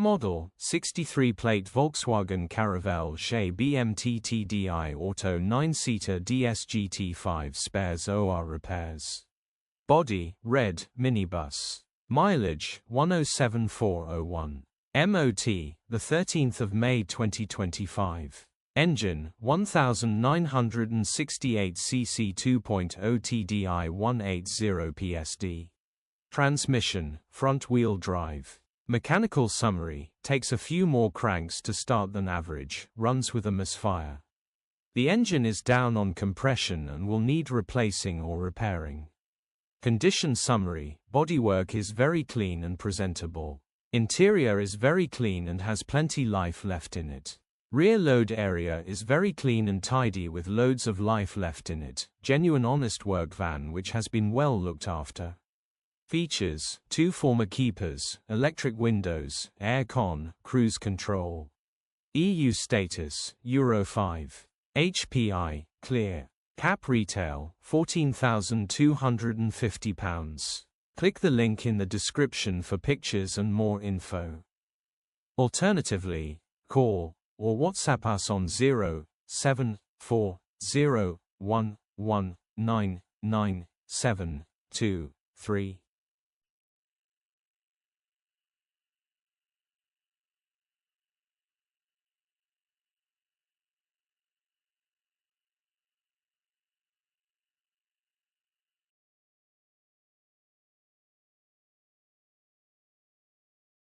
model, 63-plate Volkswagen Caravelle Chez Bmt Tdi Auto 9-seater DSGT5 spares OR repairs. Body, red, minibus. Mileage, 107,401. MOT, the 13th of May 2025. Engine, 1968 cc 2.0 TDI 180 PSD. Transmission, front-wheel drive. Mechanical summary, takes a few more cranks to start than average, runs with a misfire. The engine is down on compression and will need replacing or repairing. Condition summary, bodywork is very clean and presentable. Interior is very clean and has plenty life left in it. Rear load area is very clean and tidy with loads of life left in it. Genuine honest work van which has been well looked after. Features, 2 former keepers, electric windows, air con, cruise control. EU status, Euro 5. HPI, clear. Cap retail, £14,250. Click the link in the description for pictures and more info. Alternatively, call or WhatsApp us on 07401199723.